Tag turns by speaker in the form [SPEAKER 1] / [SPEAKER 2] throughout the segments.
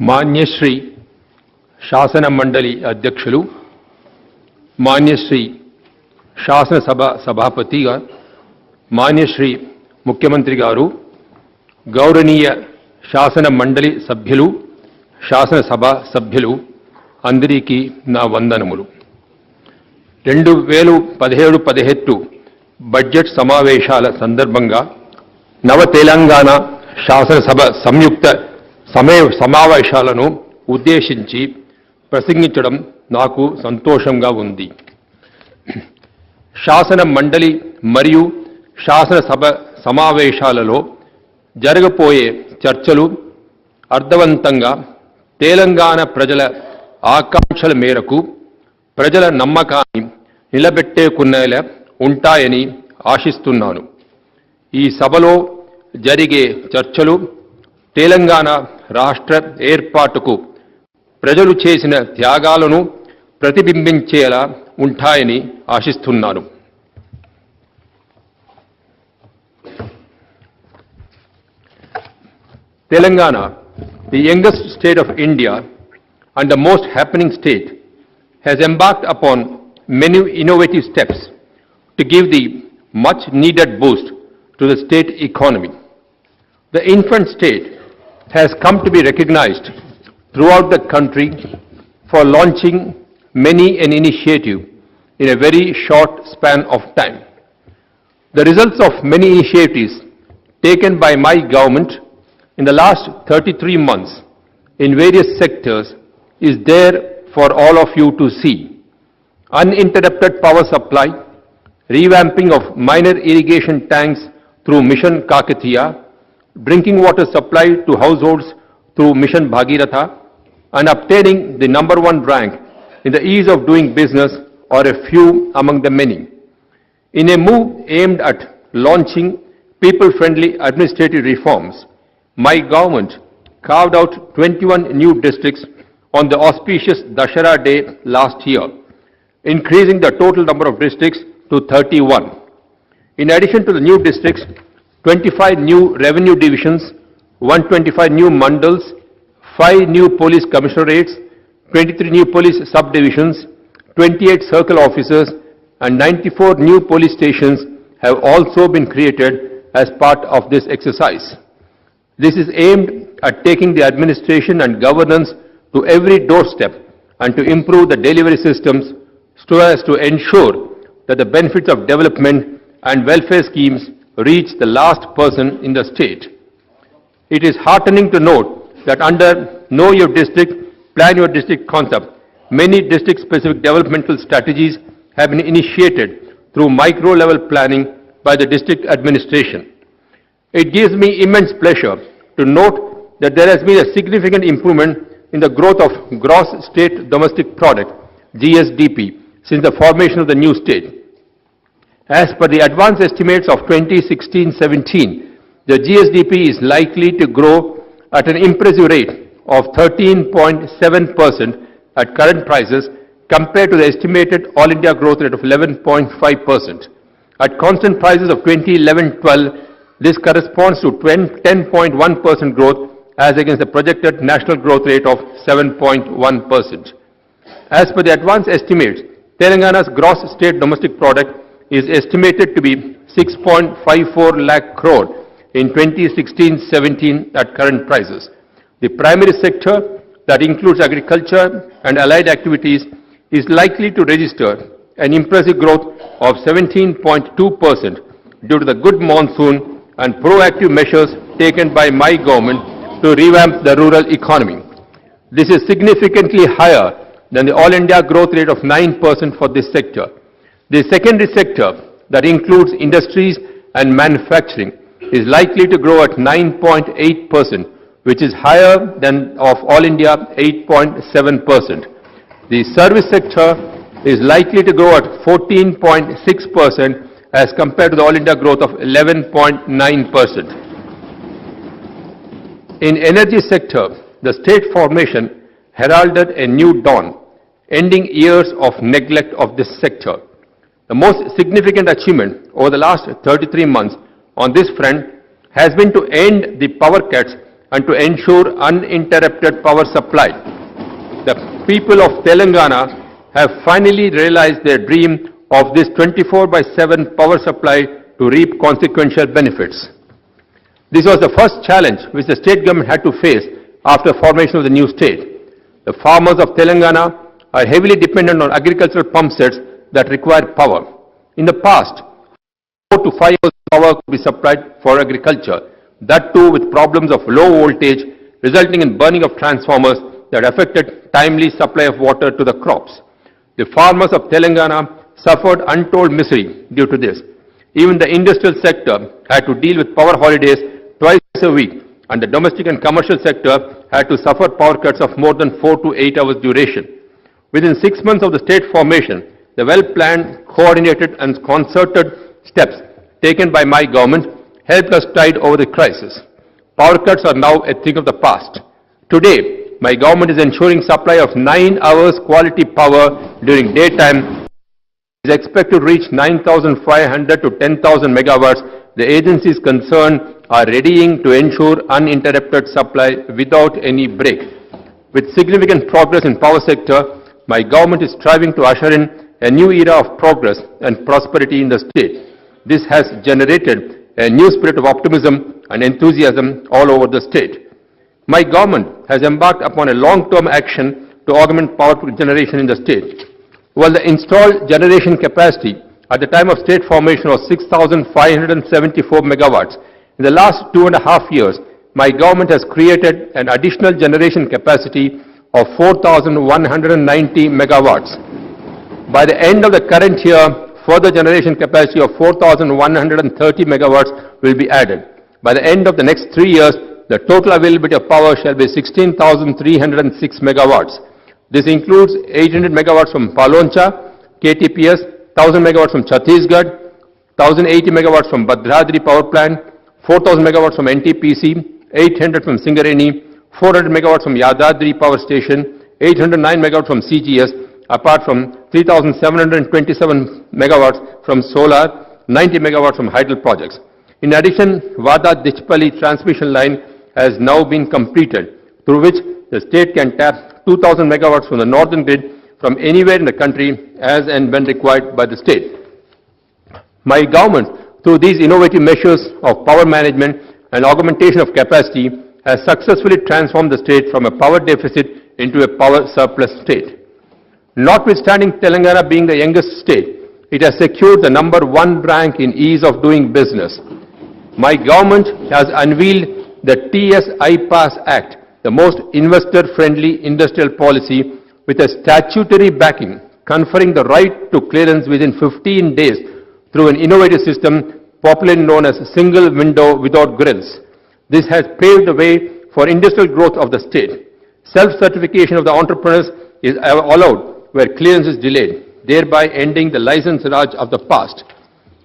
[SPEAKER 1] मान्य श्री शासन मंडली अध्यक्षुलु मान्य श्री शासन सभा सभापति मान्य श्री मुख्यमंत्री गारू गौरवनीय शासन मंडली सभ्युलु शासन सभा सभ्युलु अंदरिकी ना वंदनमुलु 2017-18 बड्जेट समावेशाल संदर्भंगा नव तेलंगाण शासन सभा संयुक्त समावेशाలను ఉద్దేశించి ప్రసంగించడం నాకు సంతోషంగా ఉంది. శాసన మండలి మరియు శాసన సభ సమావేశాలలో జరగబోయే చర్చలు అర్థవంతంగా తెలంగాణ ప్రజల ఆకాంక్షల మేరకు ప్రజల నమ్మకాన్ని నిలబెట్టుకునేలా ఉంటాయని ఆశిస్తున్నాను. ఈ సభలో జరిగే చర్చలు తెలంగాణ రాష్ట్ర ఏర్పాటుకు ప్రజలు చేసిన త్యాగాలను ప్రతిబింబించేలా ఉంటాయని ఆశిస్తున్నాను. Telangana, the youngest state of India and the most happening state, has embarked upon many innovative steps to give the much needed boost to the state economy. The infant state has come to be recognized throughout the country for launching many an initiative in a very short span of time. The results of many initiatives taken by my government in the last 33 months in various sectors is there for all of you to see. Uninterrupted power supply, revamping of minor irrigation tanks through Mission Kakatiya, drinking water supply to households through Mission Bhagiratha, and obtaining the #1 rank in the ease of doing business are a few among the many. In a move aimed at launching people-friendly administrative reforms, my government carved out 21 new districts on the auspicious Dashara day last year, increasing the total number of districts to 31. In addition to the new districts, 25 new revenue divisions, 125 new mandals, 5 new police commissionerates, 23 new police subdivisions, 28 circle officers, and 94 new police stations have also been created as part of this exercise. This is aimed at taking the administration and governance to every doorstep and to improve the delivery systems so as to ensure that the benefits of development and welfare schemes reach the last person in the state. It is heartening to note that under Know Your District, Plan Your District concept, many district-specific developmental strategies have been initiated through micro-level planning by the district administration. It gives me immense pleasure to note that there has been a significant improvement in the growth of Gross State Domestic Product, GSDP, since the formation of the new state. As per the advanced estimates of 2016-17, the GSDP is likely to grow at an impressive rate of 13.7% at current prices compared to the estimated all India growth rate of 11.5%. At constant prices of 2011-12, this corresponds to 10.1% growth as against the projected national growth rate of 7.1%. As per the advanced estimates, Telangana's gross state domestic product is estimated to be 6.54 lakh crore in 2016-17 at current prices. The primary sector, that includes agriculture and allied activities, is likely to register an impressive growth of 17.2% due to the good monsoon and proactive measures taken by my government to revamp the rural economy. This is significantly higher than the all India growth rate of 9% for this sector. The secondary sector, that includes industries and manufacturing, is likely to grow at 9.8%, which is higher than of all India 8.7%. The service sector is likely to grow at 14.6% as compared to the all India growth of 11.9%. In energy sector, the state formation heralded a new dawn, ending years of neglect of this sector. The most significant achievement over the last 33 months on this front has been to end the power cuts and to ensure uninterrupted power supply. The people of Telangana have finally realized their dream of this 24/7 power supply to reap consequential benefits. This was the first challenge which the state government had to face after formation of the new state. The farmers of Telangana are heavily dependent on agricultural pump sets that require power. In the past, 4 to 5 hours of power could be supplied for agriculture, that too with problems of low voltage resulting in burning of transformers that affected timely supply of water to the crops. The farmers of Telangana suffered untold misery due to this. Even the industrial sector had to deal with power holidays twice a week, and the domestic and commercial sector had to suffer power cuts of more than 4 to 8 hours duration. Within 6 months of the state formation, the well-planned, coordinated and concerted steps taken by my government helped us tide over the crisis. Power cuts are now a thing of the past. Today, my government is ensuring supply of 9 hours quality power during daytime. It is expected to reach 9,500 to 10,000 megawatts. The agencies concerned are readying to ensure uninterrupted supply without any break. With significant progress in power sector, my government is striving to usher in a new era of progress and prosperity in the state. This has generated a new spirit of optimism and enthusiasm all over the state. My government has embarked upon a long-term action to augment power generation in the state. While the installed generation capacity at the time of state formation was 6,574 megawatts, in the last 2.5 years, my government has created an additional generation capacity of 4,190 megawatts. By the end of the current year, further generation capacity of 4,130 megawatts will be added. By the end of the next 3 years, the total availability of power shall be 16,306 megawatts. This includes 800 megawatts from Paloncha, KTPS, 1,000 megawatts from Chhattisgarh, 1,080 megawatts from Bhadradri Power Plant, 4,000 megawatts from NTPC, 800 from Singareni, 400 megawatts from Yadadri Power Station, 809 megawatts from CGS, apart from 3,727 megawatts from solar, 90 megawatts from hydel projects. In addition, Vada-Dichpalli transmission line has now been completed, through which the state can tap 2,000 megawatts from the northern grid from anywhere in the country as and when required by the state. My government, through these innovative measures of power management and augmentation of capacity, has successfully transformed the state from a power deficit into a power surplus state. Notwithstanding Telangana being the youngest state, it has secured the #1 rank in ease of doing business. My government has unveiled the TS-IPAS Act, the most investor-friendly industrial policy with a statutory backing, conferring the right to clearance within 15 days through an innovative system popularly known as single window without grills. This has paved the way for industrial growth of the state. Self-certification of the entrepreneurs is allowed where clearance is delayed, thereby ending the license raj of the past.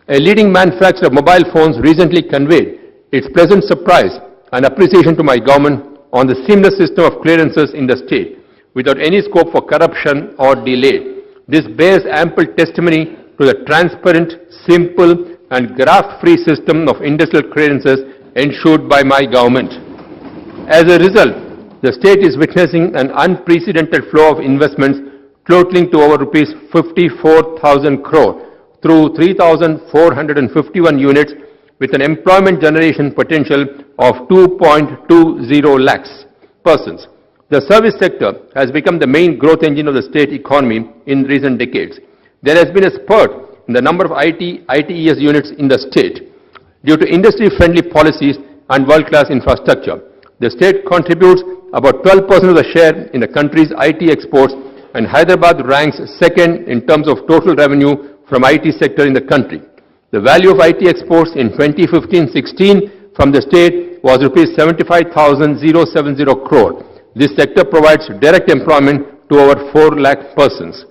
[SPEAKER 1] A leading manufacturer of mobile phones recently conveyed its pleasant surprise and appreciation to my government on the seamless system of clearances in the state, without any scope for corruption or delay. This bears ample testimony to the transparent, simple and graft-free system of industrial clearances ensured by my government. As a result, the state is witnessing an unprecedented flow of investments totaling to over rupees 54,000 crore through 3,451 units with an employment generation potential of 2.20 lakhs persons. The service sector has become the main growth engine of the state economy in recent decades. There has been a spurt in the number of ITES units in the state due to industry-friendly policies and world-class infrastructure. The state contributes about 12% of the share in the country's IT exports, and Hyderabad ranks second in terms of total revenue from IT sector in the country. The value of IT exports in 2015-16 from the state was rupees 75,070 crore. This sector provides direct employment to over 4 lakh persons.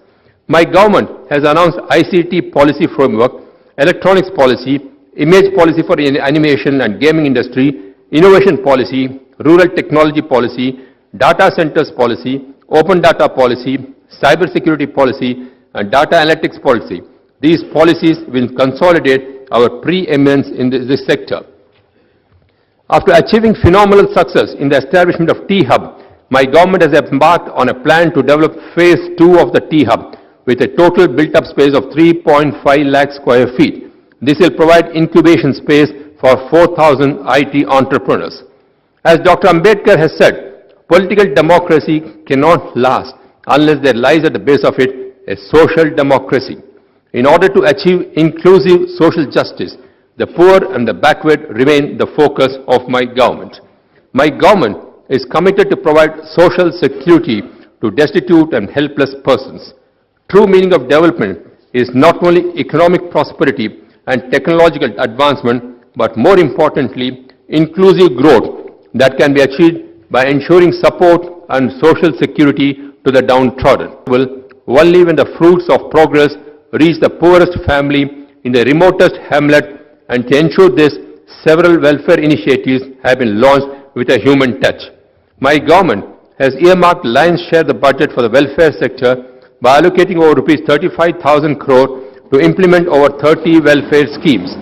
[SPEAKER 1] My government has announced ICT policy framework, electronics policy, image policy for animation and gaming industry, innovation policy, rural technology policy, data centers policy, open data policy, cyber security policy, and data analytics policy. These policies will consolidate our preeminence in this sector. After achieving phenomenal success in the establishment of T-Hub, my government has embarked on a plan to develop phase 2 of the T-Hub with a total built-up space of 3.5 lakh square feet. This will provide incubation space for 4,000 IT entrepreneurs. As Dr. Ambedkar has said, political democracy cannot last unless there lies at the base of it a social democracy. In order to achieve inclusive social justice, the poor and the backward remain the focus of my government. My government is committed to provide social security to destitute and helpless persons. True meaning of development is not only economic prosperity and technological advancement, but more importantly, inclusive growth that can be achieved by ensuring support and social security to the downtrodden. Only when the fruits of progress reach the poorest family in the remotest hamlet, and to ensure this, several welfare initiatives have been launched with a human touch. My government has earmarked lion's share of the budget for the welfare sector by allocating over rupees 35,000 crore to implement over 30 welfare schemes.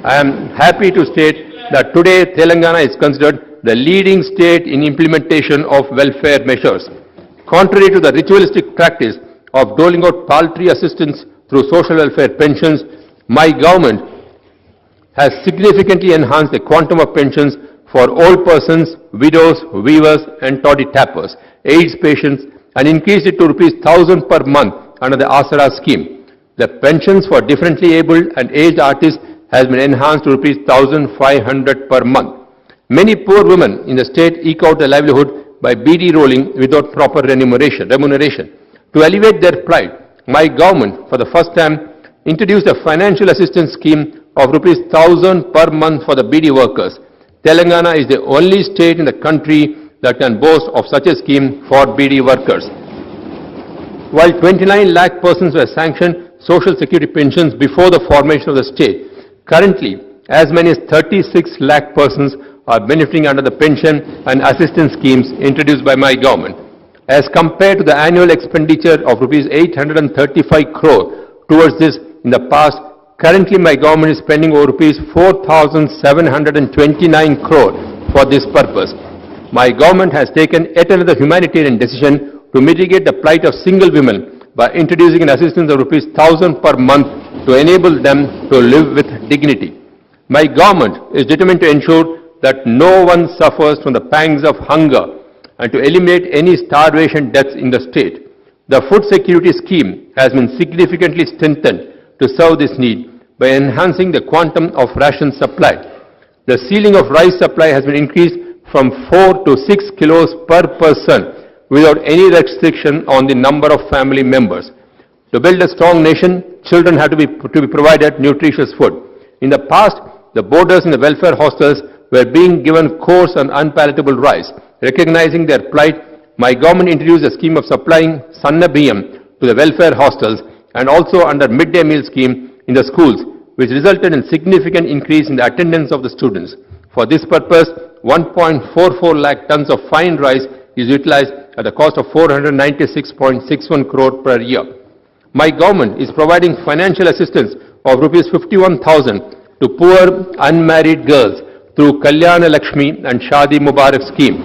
[SPEAKER 1] I am happy to state that today Telangana is considered the leading state in implementation of welfare measures. Contrary to the ritualistic practice of doling out paltry assistance through social welfare pensions, my government has significantly enhanced the quantum of pensions for old persons, widows, weavers and toddy tappers, AIDS patients, and increased it to rupees 1,000 per month under the Asara scheme. The pensions for differently abled and aged artists has been enhanced to rupees 1,500 per month. Many poor women in the state eke out their livelihood by beady rolling without proper remuneration. To alleviate their plight, my government, for the first time, introduced a financial assistance scheme of rupees 1,000 per month for the beady workers. Telangana is the only state in the country that can boast of such a scheme for beady workers. While 29 lakh persons were sanctioned social security pensions before the formation of the state, currently as many as 36 lakh persons are benefiting under the pension and assistance schemes introduced by my government. As compared to the annual expenditure of rupees 835 crore towards this in the past, currently my government is spending over rupees 4,729 crore for this purpose. My government has taken yet another humanitarian decision to mitigate the plight of single women by introducing an assistance of rupees 1,000 per month to enable them to live with dignity. My government is determined to ensure that no one suffers from the pangs of hunger and to eliminate any starvation deaths in the state. The food security scheme has been significantly strengthened to serve this need by enhancing the quantum of ration supply. The ceiling of rice supply has been increased from 4 to 6 kilos per person without any restriction on the number of family members. To build a strong nation, children have to be provided nutritious food. In the past, the boarders in the welfare hostels were being given coarse and unpalatable rice. Recognizing their plight, my government introduced a scheme of supplying Sanna Biyam to the welfare hostels and also under midday meal scheme in the schools, which resulted in significant increase in the attendance of the students. For this purpose, 1.44 lakh tons of fine rice is utilized at a cost of 496.61 crore per year. My government is providing financial assistance of rupees 51,000 to poor unmarried girls through Kalyana Lakshmi and Shadi Mubarak scheme.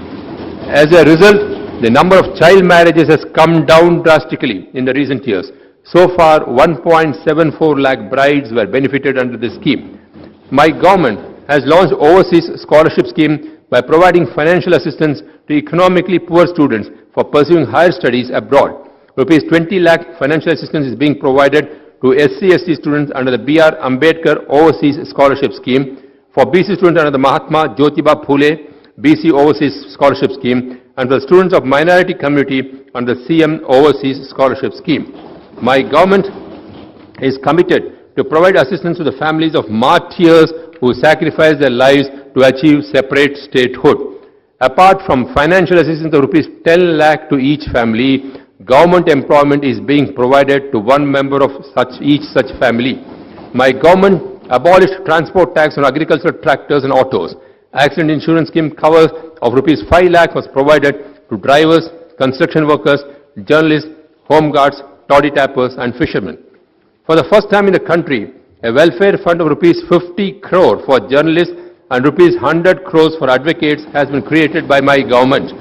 [SPEAKER 1] As a result, the number of child marriages has come down drastically in the recent years. So far, 1.74 lakh brides were benefited under this scheme. My government has launched overseas scholarship scheme by providing financial assistance to economically poor students for pursuing higher studies abroad. Rupees 20 lakh financial assistance is being provided to SC/ST students under the B.R. Ambedkar Overseas Scholarship Scheme, for BC students under the Mahatma Jyotiba Phule BC Overseas Scholarship Scheme, and for the students of minority community under the CM Overseas Scholarship Scheme. My government is committed to provide assistance to the families of martyrs who sacrificed their lives to achieve separate statehood. Apart from financial assistance of rupees 10 lakh to each family, government employment is being provided to one member of each such family. My government abolished transport tax on agricultural tractors and autos. Accident insurance scheme covers of rupees 5 lakh was provided to drivers, construction workers, journalists, home guards, toddy tappers and fishermen. For the first time in the country, a welfare fund of rupees 50 crore for journalists and rupees 100 crores for advocates has been created by my government.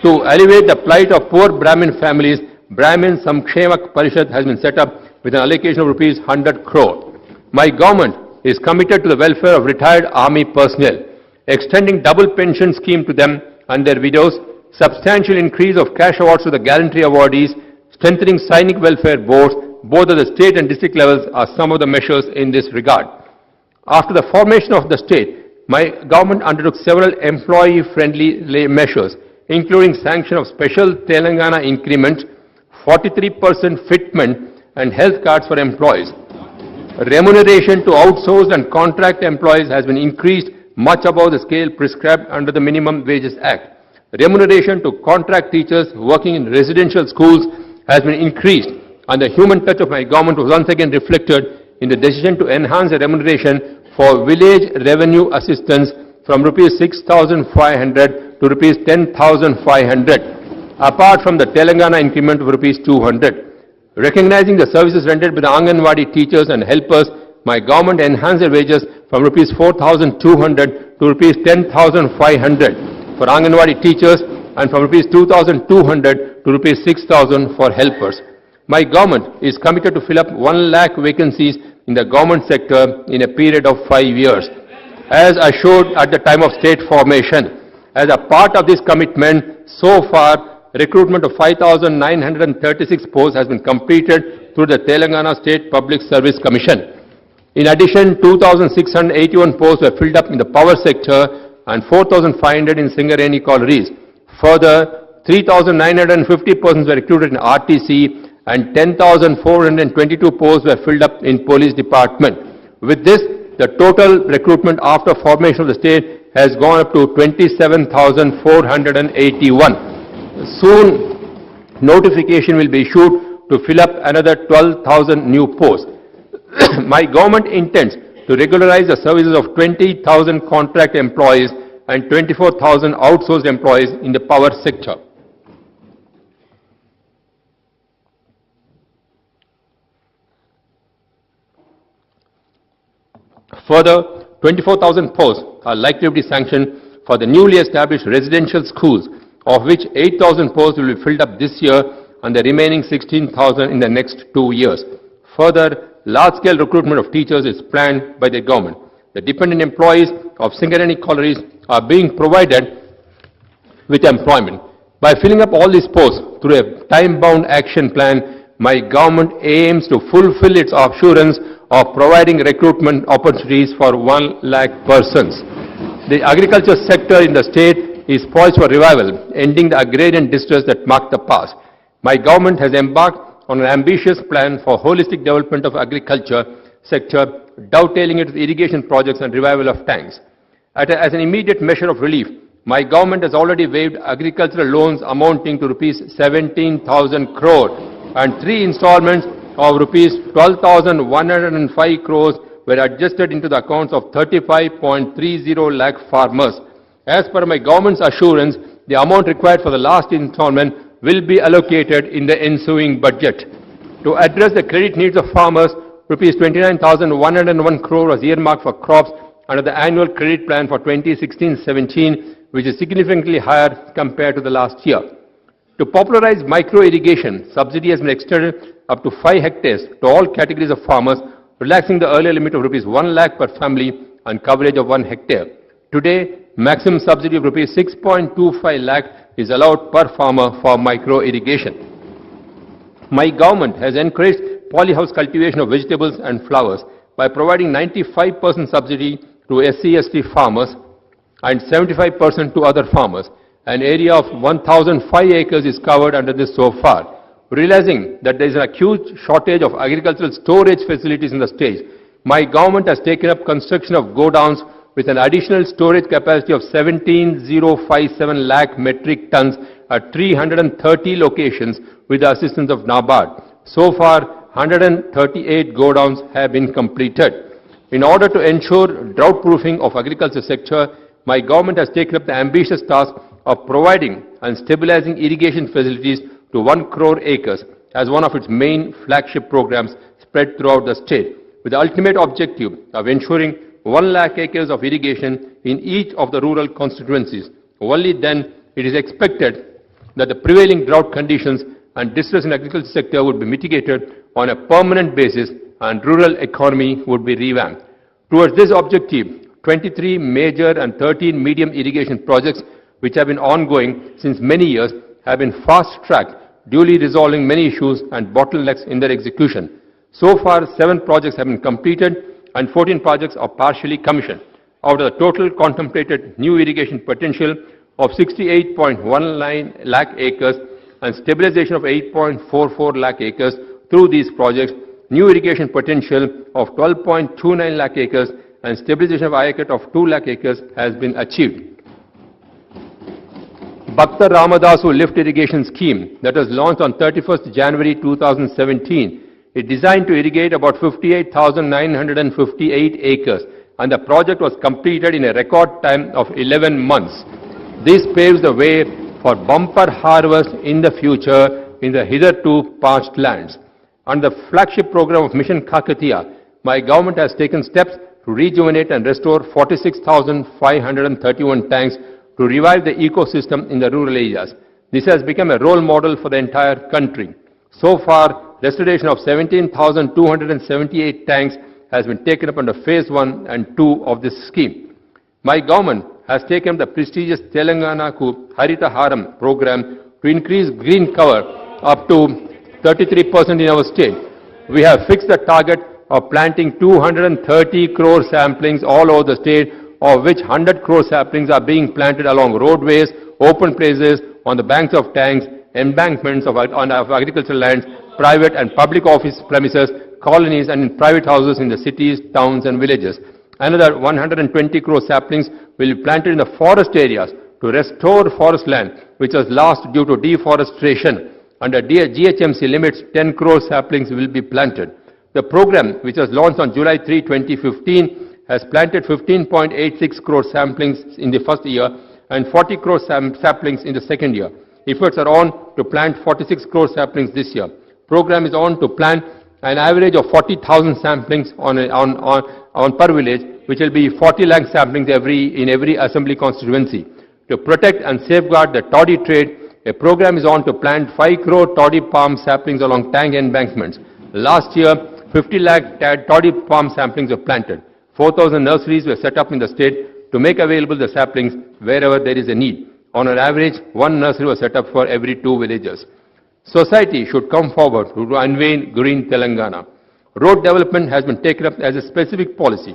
[SPEAKER 1] To alleviate the plight of poor Brahmin families, Brahmin Samkshemak Parishad has been set up with an allocation of rupees 100 crore. My government is committed to the welfare of retired army personnel, extending double pension scheme to them and their widows, substantial increase of cash awards to the gallantry awardees, strengthening Sainik welfare boards, both at the state and district levels are some of the measures in this regard. After the formation of the state, my government undertook several employee-friendly measures, including sanction of special Telangana increment, 43% fitment and health cards for employees. Remuneration to outsourced and contract employees has been increased much above the scale prescribed under the Minimum Wages Act. Remuneration to contract teachers working in residential schools has been increased, and the human touch of my government was once again reflected in the decision to enhance the remuneration for village revenue assistance from rupees 6,500 to rupees 10,500, apart from the Telangana increment of rupees 200. Recognizing the services rendered by the Anganwadi teachers and helpers, my government enhanced their wages from rupees 4,200 to rupees 10,500 for Anganwadi teachers and from rupees 2,200 to rupees 6,000 for helpers. My government is committed to fill up 1 lakh vacancies in the government sector in a period of 5 years, as assured at the time of state formation. As a part of this commitment, so far, recruitment of 5,936 posts has been completed through the Telangana State Public Service Commission. In addition, 2,681 posts were filled up in the power sector and 4,500 in Singareni collieries. Further, 3,950 persons were recruited in RTC and 10,422 posts were filled up in police department. With this, the total recruitment after formation of the state has gone up to 27,481. Soon, notification will be issued to fill up another 12,000 new posts. My government intends to regularize the services of 20,000 contract employees and 24,000 outsourced employees in the power sector. Further, 24,000 posts are likely to be sanctioned for the newly established residential schools, of which 8,000 posts will be filled up this year and the remaining 16,000 in the next 2 years. Further, large-scale recruitment of teachers is planned by the government. The dependent employees of Singareni collieries are being provided with employment. By filling up all these posts through a time-bound action plan, my government aims to fulfill its assurance of providing recruitment opportunities for 1 lakh persons. The agriculture sector in the state is poised for revival, ending the agrarian distress that marked the past. My government has embarked on an ambitious plan for holistic development of agriculture sector, dovetailing it with irrigation projects and revival of tanks. As an immediate measure of relief, my government has already waived agricultural loans amounting to rupees 17,000 crore and 3 installments of rupees 12,105 crores were adjusted into the accounts of 35.30 lakh farmers. As per my government's assurance, the amount required for the last installment will be allocated in the ensuing budget. To address the credit needs of farmers, rupees 29,101 crore was earmarked for crops under the annual credit plan for 2016-17, which is significantly higher compared to the last year. To popularize micro-irrigation, subsidy has been extended up to 5 hectares to all categories of farmers, relaxing the earlier limit of rupees 1 lakh per family and coverage of 1 hectare. Today, maximum subsidy of rupees 6.25 lakh is allowed per farmer for micro-irrigation. My government has encouraged polyhouse cultivation of vegetables and flowers by providing 95% subsidy to SC/ST farmers and 75% to other farmers. An area of 1,005 acres is covered under this so far. Realizing that there is an acute shortage of agricultural storage facilities in the state, my government has taken up construction of godowns with an additional storage capacity of 17,057 lakh metric tons at 330 locations with the assistance of NABARD. So far, 138 godowns have been completed. In order to ensure drought-proofing of agriculture sector, my government has taken up the ambitious task of providing and stabilizing irrigation facilities to 1 crore acres as one of its main flagship programs spread throughout the state, with the ultimate objective of ensuring 1 lakh acres of irrigation in each of the rural constituencies. Only then it is expected that the prevailing drought conditions and distress in the agriculture sector would be mitigated on a permanent basis and rural economy would be revamped. Towards this objective, 23 major and 13 medium irrigation projects which have been ongoing since many years have been fast-tracked, duly resolving many issues and bottlenecks in their execution. So far, 7 projects have been completed and 14 projects are partially commissioned. Out of the total contemplated new irrigation potential of 68.19 lakh acres and stabilization of 8.44 lakh acres through these projects, new irrigation potential of 12.29 lakh acres and stabilization of IACAT of 2 lakh acres has been achieved. Bhakta Ramadasu Lift Irrigation Scheme that was launched on 31st January 2017 is designed to irrigate about 58,958 acres and the project was completed in a record time of 11 months. This paves the way for bumper harvest in the future in the hitherto parched lands. Under the flagship program of Mission Kakatiya, my government has taken steps to rejuvenate and restore 46,531 tanks to revive the ecosystem in the rural areas. This has become a role model for the entire country. So far, restoration of 17,278 tanks has been taken up under phase 1 and 2 of this scheme. My government has taken the prestigious Telangana Harita Haram program to increase green cover up to 33% in our state. We have fixed the target of planting 230 crore saplings all over the state, of which 100 crore saplings are being planted along roadways, open places, on the banks of tanks, embankments of agricultural lands, private and public office premises, colonies and in private houses in the cities, towns and villages. Another 120 crore saplings will be planted in the forest areas to restore forest land which was lost due to deforestation. Under GHMC limits, 10 crore saplings will be planted. The program, which was launched on July 3, 2015, has planted 15.86 crore saplings in the first year and 40 crore saplings in the second year. Efforts are on to plant 46 crore saplings this year. Program is on to plant an average of 40,000 saplings on per village, which will be 40 lakh saplings in every assembly constituency. To protect and safeguard the toddy trade, a program is on to plant 5 crore toddy palm saplings along tank embankments. Last year, 50 lakh toddy palm saplings were planted. 4,000 nurseries were set up in the state to make available the saplings wherever there is a need. On an average, 1 nursery was set up for every 2 villages. Society should come forward to unveil Green Telangana. Road development has been taken up as a specific policy.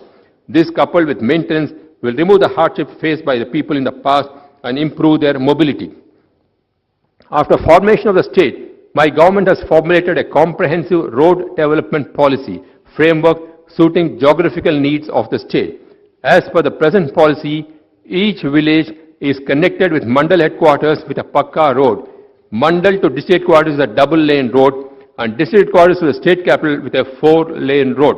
[SPEAKER 1] This, coupled with maintenance, will remove the hardship faced by the people in the past and improve their mobility. After formation of the state, my government has formulated a comprehensive road development policy framework suiting geographical needs of the state. As per the present policy, each village is connected with Mandal headquarters with a Pakka road. Mandal to district headquarters is a double-lane road and district headquarters to the state capital with a 4-lane road.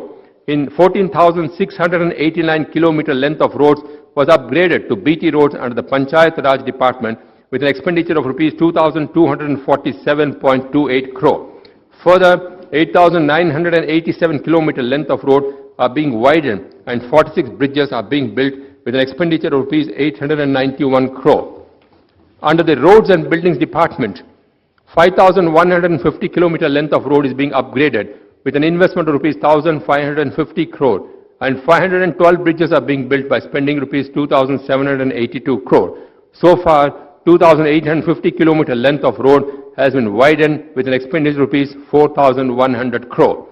[SPEAKER 1] In 14,689 kilometer length of roads was upgraded to BT roads under the Panchayat Raj Department with an expenditure of rupees 2,247.28 crore. Further, 8,987 kilometer length of road are being widened and 46 bridges are being built with an expenditure of rupees 891 crore. Under the Roads and Buildings Department, 5,150 kilometer length of road is being upgraded with an investment of rupees 1,550 crore and 512 bridges are being built by spending rupees 2,782 crore. So far, 2,850 kilometer length of road has been widened with an expenditure of rupees 4,100 crore.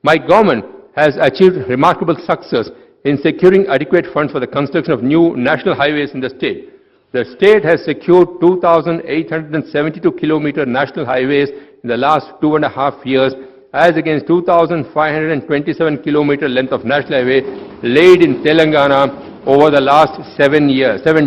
[SPEAKER 1] My government has achieved remarkable success in securing adequate funds for the construction of new national highways in the state. The state has secured 2,872 kilometer national highways in the last 2.5 years, as against 2,527 kilometer length of national highway laid in Telangana over the last 7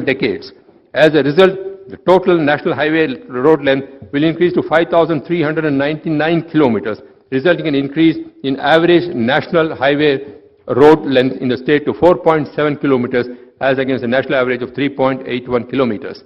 [SPEAKER 1] decades. As a result, the total national highway road length will increase to 5,399 kilometers, resulting in an increase in average national highway road length in the state to 4.7 kilometers as against the national average of 3.81 kilometers.